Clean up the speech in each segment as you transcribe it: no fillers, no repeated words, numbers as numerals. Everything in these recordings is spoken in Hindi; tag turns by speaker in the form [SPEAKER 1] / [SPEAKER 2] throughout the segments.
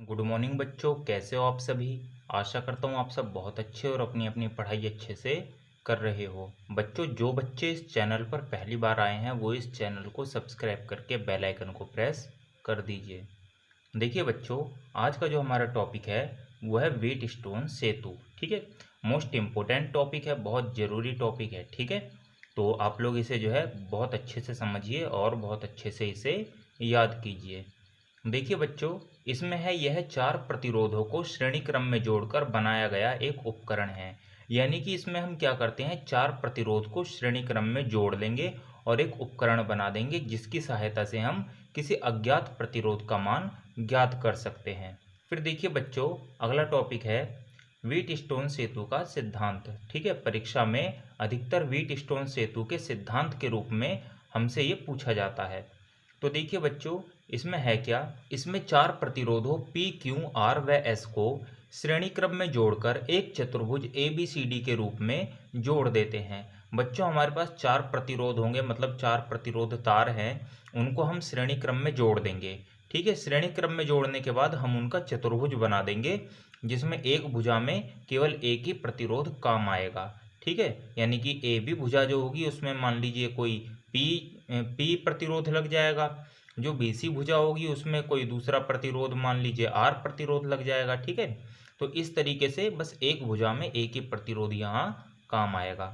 [SPEAKER 1] गुड मॉर्निंग बच्चों, कैसे हो आप सभी। आशा करता हूँ आप सब बहुत अच्छे और अपनी अपनी पढ़ाई अच्छे से कर रहे हो। बच्चों, जो बच्चे इस चैनल पर पहली बार आए हैं वो इस चैनल को सब्सक्राइब करके बेल आइकन को प्रेस कर दीजिए। देखिए बच्चों, आज का जो हमारा टॉपिक है वो है व्हीट स्टोन सेतु। ठीक है, मोस्ट इम्पोर्टेंट टॉपिक है, बहुत ज़रूरी टॉपिक है। ठीक है, तो आप लोग इसे जो है बहुत अच्छे से समझिए और बहुत अच्छे से इसे याद कीजिए। देखिए बच्चों, इसमें है यह चार प्रतिरोधों को श्रेणी क्रम में जोड़कर बनाया गया एक उपकरण है। यानी कि इसमें हम क्या करते हैं, चार प्रतिरोध को श्रेणी क्रम में जोड़ लेंगे और एक उपकरण बना देंगे जिसकी सहायता से हम किसी अज्ञात प्रतिरोध का मान ज्ञात कर सकते हैं। फिर देखिए बच्चों, अगला टॉपिक है व्हीट स्टोन सेतु का सिद्धांत। ठीक है, परीक्षा में अधिकतर व्हीट स्टोन सेतु के सिद्धांत के रूप में हमसे ये पूछा जाता है। तो देखिए बच्चों, इसमें है क्या, इसमें चार प्रतिरोधों P, Q, R व S को श्रेणी क्रम में जोड़कर एक चतुर्भुज ABCD के रूप में जोड़ देते हैं। बच्चों, हमारे पास चार प्रतिरोध होंगे, मतलब चार प्रतिरोध तार हैं, उनको हम श्रेणी क्रम में जोड़ देंगे। ठीक है, श्रेणी क्रम में जोड़ने के बाद हम उनका चतुर्भुज बना देंगे जिसमें एक भुजा में केवल एक ही प्रतिरोध काम आएगा। ठीक है, यानी कि AB भुजा जो होगी उसमें मान लीजिए कोई P प्रतिरोध लग जाएगा, जो BC भुजा होगी उसमें कोई दूसरा प्रतिरोध मान लीजिए R प्रतिरोध लग जाएगा। ठीक है, तो इस तरीके से बस एक भुजा में एक ही प्रतिरोध यहाँ काम आएगा।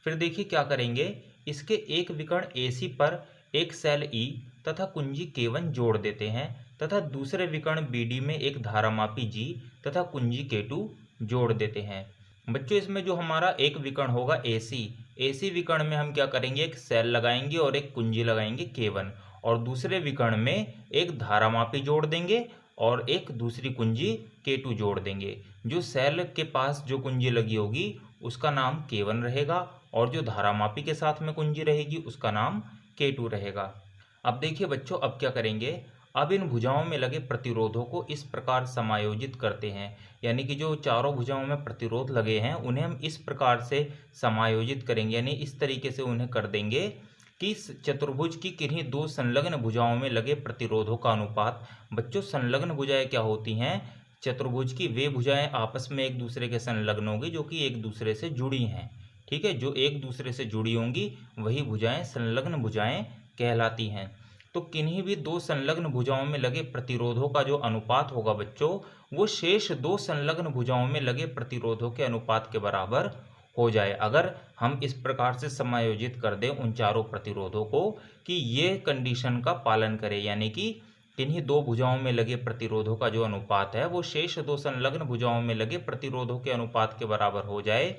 [SPEAKER 1] फिर देखिए क्या करेंगे, इसके एक विकर्ण AC पर एक सेल E तथा कुंजी K1 जोड़ देते हैं तथा दूसरे विकर्ण BD में एक धारामापी G तथा कुंजी K2 जोड़ देते हैं। बच्चों, इसमें जो हमारा एक विकर्ण होगा AC विकर्ण में हम क्या करेंगे, एक सेल लगाएंगे और एक कुंजी लगाएंगे K1 और दूसरे विकर्ण में एक धारामापी जोड़ देंगे और एक दूसरी कुंजी K2 जोड़ देंगे। जो सेल के पास जो कुंजी लगी होगी उसका नाम K1 रहेगा और जो धारामापी के साथ में कुंजी रहेगी उसका नाम K2 रहेगा। अब देखिए बच्चों, अब क्या करेंगे, अब इन भुजाओं में लगे प्रतिरोधों को इस प्रकार समायोजित करते हैं। यानी कि जो चारों भुजाओं में प्रतिरोध लगे हैं उन्हें हम इस प्रकार से समायोजित करेंगे, यानी इस तरीके से उन्हें कर देंगे कि चतुर्भुज की किन्हीं दो संलग्न भुजाओं में लगे प्रतिरोधों का अनुपात। बच्चों, संलग्न भुजाएं क्या होती हैं, चतुर्भुज की वे भुजाएं आपस में एक दूसरे के संलग्न होंगी जो कि एक दूसरे से जुड़ी हैं। ठीक है, जो एक दूसरे से जुड़ी होंगी वही भुजाएं संलग्न भुजाएं कहलाती हैं। तो किन्हीं भी दो संलग्न भुजाओं में लगे प्रतिरोधों का जो अनुपात होगा बच्चों, वो शेष दो संलग्न भुजाओं में लगे प्रतिरोधों के अनुपात के बराबर हो जाए। अगर हम इस प्रकार से समायोजित कर दें उन चारों प्रतिरोधों को कि ये कंडीशन का पालन करें, यानी कि किन्हीं दो भुजाओं में लगे प्रतिरोधों का जो अनुपात है वो शेष दो संलग्न भुजाओं में लगे प्रतिरोधों के अनुपात के बराबर हो जाए,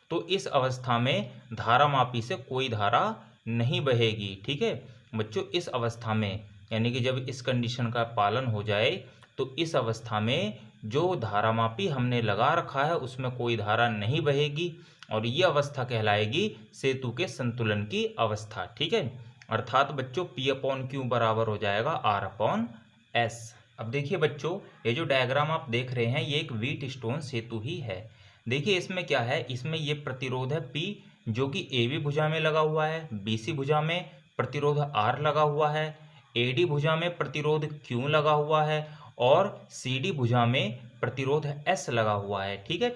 [SPEAKER 1] तो इस अवस्था में धारामापी से कोई धारा नहीं बहेगी। ठीक है बच्चों, इस अवस्था में यानी कि जब इस कंडीशन का पालन हो जाए तो इस अवस्था में जो धारामापी हमने लगा रखा है उसमें कोई धारा नहीं बहेगी और ये अवस्था कहलाएगी सेतु के संतुलन की अवस्था। ठीक है, अर्थात बच्चों P/Q बराबर हो जाएगा R/S। अब देखिए बच्चों, ये जो डायग्राम आप देख रहे हैं ये एक व्हीट स्टोन सेतु ही है। देखिए इसमें क्या है, इसमें ये प्रतिरोध है P जो कि AB भुजा में लगा हुआ है, BC भुजा में प्रतिरोध R लगा हुआ है, AD भुजा में प्रतिरोध Q लगा हुआ है और CD भुजा में प्रतिरोध S लगा हुआ है। ठीक है,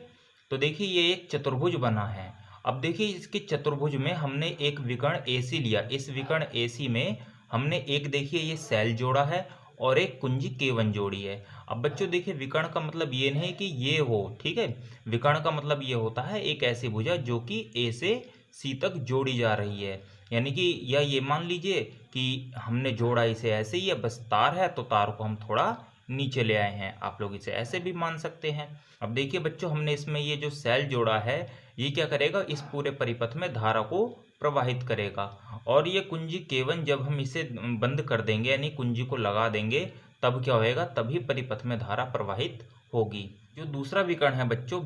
[SPEAKER 1] तो देखिए ये एक चतुर्भुज बना है। अब देखिए इसके चतुर्भुज में हमने एक विकर्ण AC लिया, इस विकर्ण AC में हमने एक देखिए ये सेल जोड़ा है और एक कुंजी K1 जोड़ी है। अब बच्चों देखिए, विकर्ण का मतलब ये नहीं कि ये हो, ठीक है, विकर्ण का मतलब ये होता है एक ऐसी भुजा जो कि A से C तक जोड़ी जा रही है। यानी कि या ये मान लीजिए कि हमने जोड़ा इसे ऐसे ही है, बस तार है तो तार को हम थोड़ा नीचे ले आए हैं, आप लोग इसे ऐसे भी मान सकते हैं। अब देखिए बच्चों, हमने इसमें ये जो सेल जोड़ा है ये क्या करेगा, इस पूरे परिपथ में धारा को प्रवाहित करेगा और ये कुंजी K1 जब हम इसे बंद कर देंगे यानी कुंजी को लगा देंगे तब क्या होएगा, तभी परिपथ में धारा प्रवाहित होगी। जो दूसरा विकर्ण है बच्चों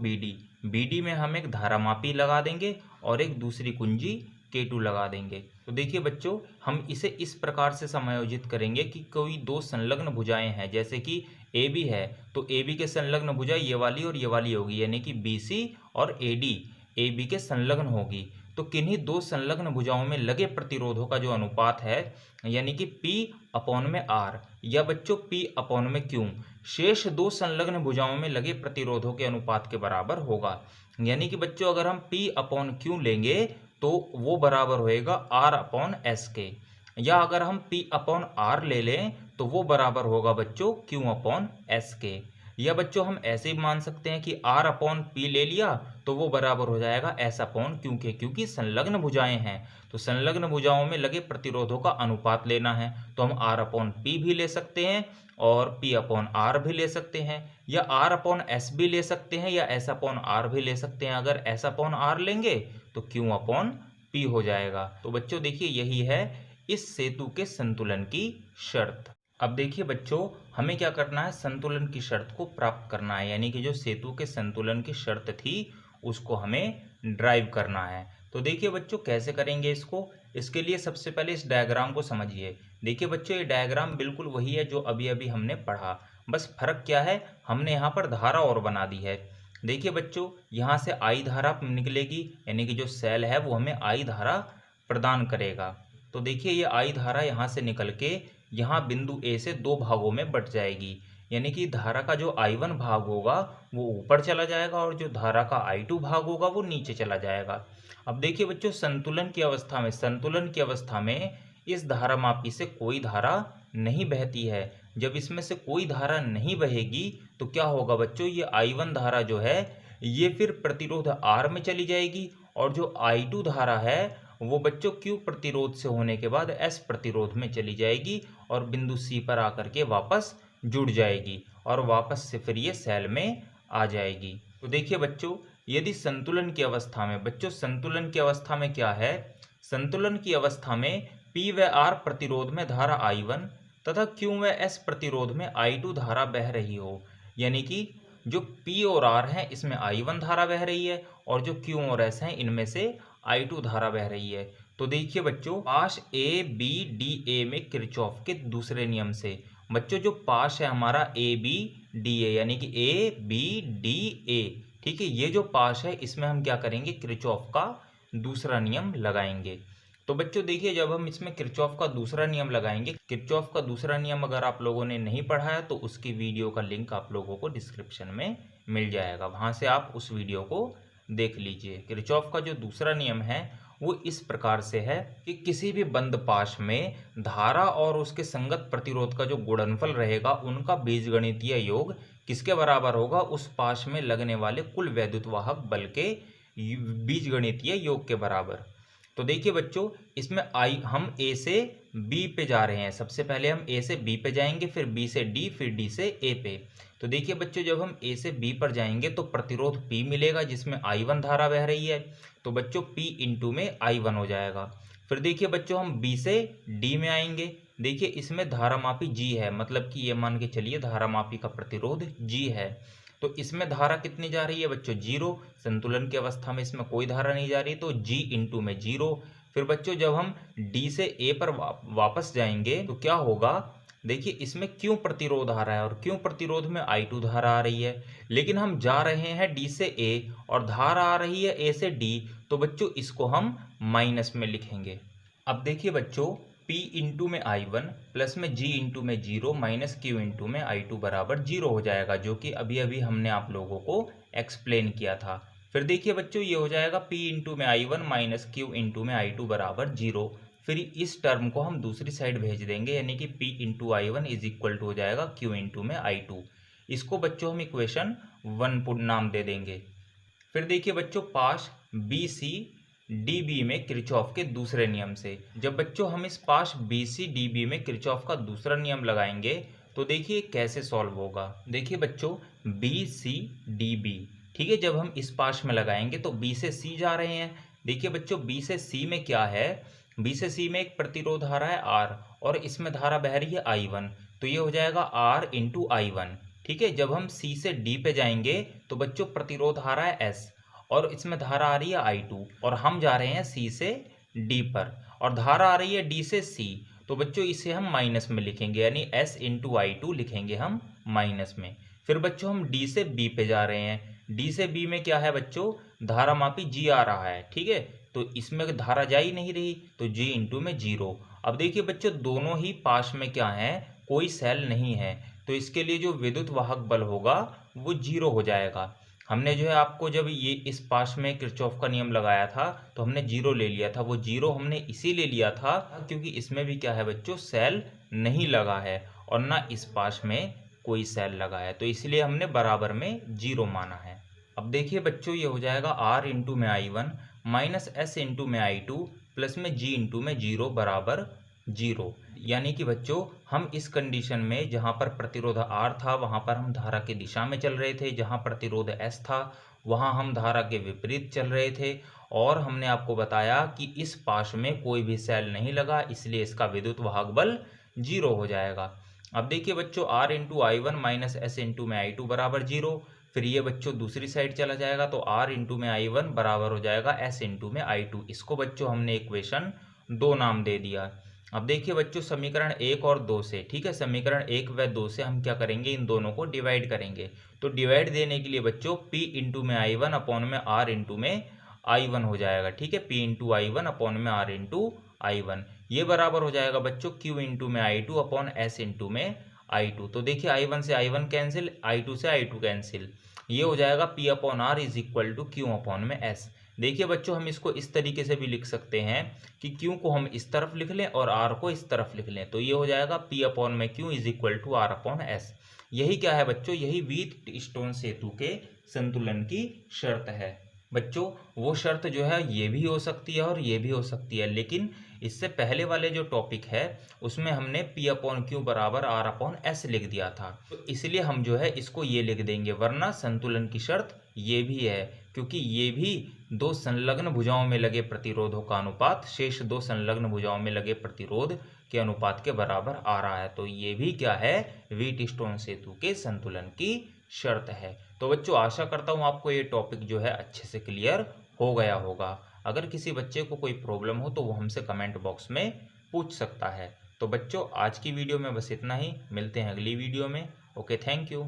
[SPEAKER 1] BD में हम एक धारामापी लगा देंगे और एक दूसरी कुंजी K2 लगा देंगे। तो देखिए बच्चों, हम इसे इस प्रकार से समायोजित करेंगे कि कोई दो संलग्न भुजाएं हैं, जैसे कि AB है तो AB के संलग्न भुजा ये वाली और ये वाली होगी, यानी कि BC और AD AB के संलग्न होगी। तो तो किन्हीं दो संलग्न भुजाओं में लगे प्रतिरोधों का जो अनुपात है यानी कि P/R या बच्चों P/Q शेष दो संलग्न भुजाओं में लगे प्रतिरोधों के अनुपात के बराबर होगा। यानी कि बच्चों अगर हम P/Q लेंगे तो वो बराबर होएगा R/S के, या अगर हम P/R ले लें तो वो बराबर होगा बच्चों Q/S के। या बच्चों हम ऐसे ही मान सकते हैं कि R/P ले लिया तो वो बराबर हो जाएगा S/Q के, क्योंकि संलग्न भुजाएं हैं तो संलग्न भुजाओं में लगे प्रतिरोधों का अनुपात लेना है तो हम R/P भी ले सकते हैं और P/R भी ले सकते हैं, या R/S भी ले सकते हैं या S/R भी ले सकते हैं। अगर S/R लेंगे तो Q/P हो जाएगा। तो बच्चों देखिए यही है इस सेतु के संतुलन की शर्त। अब देखिए बच्चों हमें क्या करना है, संतुलन की शर्त को प्राप्त करना है, यानी कि जो सेतु के संतुलन की शर्त थी उसको हमें ड्राइव करना है। तो देखिए बच्चों कैसे करेंगे इसको, इसके लिए सबसे पहले इस डायग्राम को समझिए। देखिए बच्चों ये डायग्राम बिल्कुल वही है जो अभी अभी हमने पढ़ा, बस फर्क क्या है, हमने यहाँ पर धारा और बना दी है। देखिए बच्चों यहाँ से आई धारा निकलेगी, यानी कि जो सेल है वो हमें आई धारा प्रदान करेगा। तो देखिए ये आई धारा यहाँ से निकल के यहाँ बिंदु ए से दो भागों में बट जाएगी, यानी कि धारा का जो I1 भाग होगा वो ऊपर चला जाएगा और जो धारा का I2 भाग होगा वो नीचे चला जाएगा। अब देखिए बच्चों संतुलन की अवस्था में इस धारामापी से कोई धारा नहीं बहती है। जब इसमें से कोई धारा नहीं बहेगी तो क्या होगा बच्चों, ये I1 धारा जो है ये फिर प्रतिरोध R में चली जाएगी और जो I2 धारा है वो बच्चों Q प्रतिरोध से होने के बाद S प्रतिरोध में चली जाएगी और बिंदु C पर आकर के वापस जुड़ जाएगी और वापस से फिर ये सेल में आ जाएगी। तो देखिए बच्चों यदि संतुलन की अवस्था में, बच्चों संतुलन की अवस्था में क्या है, संतुलन की अवस्था में P व R प्रतिरोध में धारा I1 तथा Q व S प्रतिरोध में I2 धारा बह रही हो, यानी कि जो P और R है इसमें I1 धारा बह रही है और जो Q और S हैं इनमें से I2 धारा बह रही है। तो देखिए बच्चों पाश ABDA में किरचॉफ के दूसरे नियम से, बच्चों जो पाश है हमारा ABDA यानी कि ABDA, ठीक है, ये जो पाश है इसमें हम क्या करेंगे, किरचॉफ का दूसरा नियम लगाएंगे। तो बच्चों देखिए जब हम इसमें किरचॉफ का दूसरा नियम लगाएंगे, किरचॉफ का दूसरा नियम अगर आप लोगों ने नहीं पढ़ा है तो उसकी वीडियो का लिंक आप लोगों को डिस्क्रिप्शन में मिल जाएगा, वहां से आप उस वीडियो को देख लीजिए। किरचॉफ का जो दूसरा नियम है वो इस प्रकार से है कि किसी भी बंद पाश में धारा और उसके संगत प्रतिरोध का जो गुणनफल रहेगा उनका बीजगणितीय योग किसके बराबर होगा, उस पाश में लगने वाले कुल वैद्युत वाहक बल के बीजगणितीय योग के बराबर। तो देखिए बच्चों इसमें हम A से B पे जा रहे हैं, सबसे पहले हम A से B पे जाएंगे, फिर B से D, फिर D से A पे। तो देखिए बच्चों जब हम A से B पर जाएंगे तो प्रतिरोध P मिलेगा जिसमें I1 धारा बह रही है, तो बच्चों P इंटू में I1 हो जाएगा। फिर देखिए बच्चों हम B से D में आएंगे, देखिए इसमें धारामापी G है, मतलब कि ये मान के चलिए धारामापी का प्रतिरोध G है। तो इसमें धारा कितनी जा रही है बच्चों, 0, संतुलन की अवस्था में इसमें कोई धारा नहीं जा रही तो G इंटू में 0। फिर बच्चों जब हम D से A पर वापस जाएंगे तो क्या होगा, देखिए इसमें Q प्रतिरोध आ रहा है और Q प्रतिरोध में I2 धारा आ रही है, लेकिन हम जा रहे हैं D से A और धारा आ रही है A से D, तो बच्चों इसको हम माइनस में लिखेंगे। अब देखिए बच्चों P इंटू में I1 प्लस में G इंटू में 0 माइनस Q इंटू में I2 बराबर 0 हो जाएगा, जो कि अभी अभी हमने आप लोगों को एक्सप्लेन किया था। फिर देखिए बच्चों ये हो जाएगा P इंटू में I1 माइनस Q इंटू में I2 बराबर 0। फिर इस टर्म को हम दूसरी साइड भेज देंगे, यानी कि P into I1 is equal to हो जाएगा Q इंटू में I2। इसको बच्चों हम इक्वेशन 1 नाम दे देंगे। फिर देखिए बच्चों पाश BC/DB में किरचॉफ के दूसरे नियम से, जब बच्चों हम इस पाश BC/DB में किरचॉफ का दूसरा नियम लगाएंगे तो देखिए कैसे सॉल्व होगा। देखिए बच्चों BC/DB, ठीक है, जब हम इस पाश में लगाएंगे तो B से C जा रहे हैं। देखिए बच्चों B से C में क्या है, B से C में एक प्रतिरोध आ रहा है R और इसमें धारा बह रही है I1, तो ये हो जाएगा R इंटू I1। ठीक है, जब हम C से D पे जाएंगे तो बच्चों प्रतिरोध आ रहा है S और इसमें धारा आ रही है I2 और हम जा रहे हैं C से D पर और धारा आ रही है D से C, तो बच्चों इसे हम माइनस में लिखेंगे, यानी S इंटू I2 लिखेंगे हम माइनस में। फिर बच्चों हम D से B पे जा रहे हैं, D से B में क्या है बच्चों, धारामापी G आ रहा है, ठीक है, तो इसमें धारा जा ही नहीं रही, तो G इंटू में 0। अब देखिए बच्चों, दोनों ही पास में क्या है, कोई सेल नहीं है, तो इसके लिए जो विद्युत वाहक बल होगा वो 0 हो जाएगा। हमने जो है आपको जब ये इस पास में किरचॉफ का नियम लगाया था तो हमने 0 ले लिया था। वो 0 हमने इसीलिए लिया था क्योंकि इसमें भी क्या है बच्चों, सेल नहीं लगा है और ना इस पास में कोई सेल लगा है, तो इसलिए हमने बराबर में 0 माना है। अब देखिए बच्चों, ये हो जाएगा R इंटू में I1 माइनस S इंटू में I2 प्लस में G इंटू में 0 बराबर 0। यानी कि बच्चों, हम इस कंडीशन में जहाँ पर प्रतिरोध R था वहाँ पर हम धारा की दिशा में चल रहे थे, जहाँ प्रतिरोध S था वहाँ हम धारा के विपरीत चल रहे थे, और हमने आपको बताया कि इस पाश में कोई भी सेल नहीं लगा, इसलिए इसका विद्युत वाहक बल 0 हो जाएगा। अब देखिए बच्चों, R into I1 minus S into में I2 बराबर 0। फिर ये बच्चों दूसरी साइड चला जाएगा, तो R इंटू में I1 बराबर हो जाएगा S इंटू में I2। इसको बच्चों हमने इक्वेशन 2 नाम दे दिया। अब देखिए बच्चों, समीकरण 1 और 2 से, ठीक है, समीकरण 1 व 2 से हम क्या करेंगे, इन दोनों को डिवाइड करेंगे। तो डिवाइड देने के लिए बच्चों P इंटू में I1 अपॉन में R इंटू में I1 हो जाएगा, ठीक है, P इंटू I1 अपॉन में R इंटू I1। ये बराबर हो जाएगा बच्चों Q इंटू में I2 अपॉन S इंटू में I2। तो देखिए I1 से I1 कैंसिल, I2 से I2 कैंसिल, ये हो जाएगा P upon R is equal to Q upon में S। देखिए बच्चों, हम इसको इस तरीके से भी लिख सकते हैं कि Q को हम इस तरफ लिख लें और R को इस तरफ लिख लें, तो ये हो जाएगा P अपॉन में Q is equal to R upon S। यही क्या है बच्चों, यही व्हीटस्टोन सेतु के संतुलन की शर्त है। बच्चों, वो शर्त जो है ये भी हो सकती है और ये भी हो सकती है, लेकिन इससे पहले वाले जो टॉपिक है उसमें हमने P अपॉन Q बराबर R अपॉन S लिख दिया था, तो इसलिए हम जो है इसको ये लिख देंगे, वरना संतुलन की शर्त ये भी है, क्योंकि ये भी दो संलग्न भुजाओं में लगे प्रतिरोधों का अनुपात शेष दो संलग्न भुजाओं में लगे प्रतिरोध के अनुपात के बराबर आ रहा है, तो ये भी क्या है, व्हीटस्टोन सेतु के संतुलन की शर्त है। तो बच्चों, आशा करता हूँ आपको ये टॉपिक जो है अच्छे से क्लियर हो गया होगा। अगर किसी बच्चे को कोई प्रॉब्लम हो तो वो हमसे कमेंट बॉक्स में पूछ सकता है। तो बच्चों, आज की वीडियो में बस इतना ही, मिलते हैं अगली वीडियो में। Okay, thank you.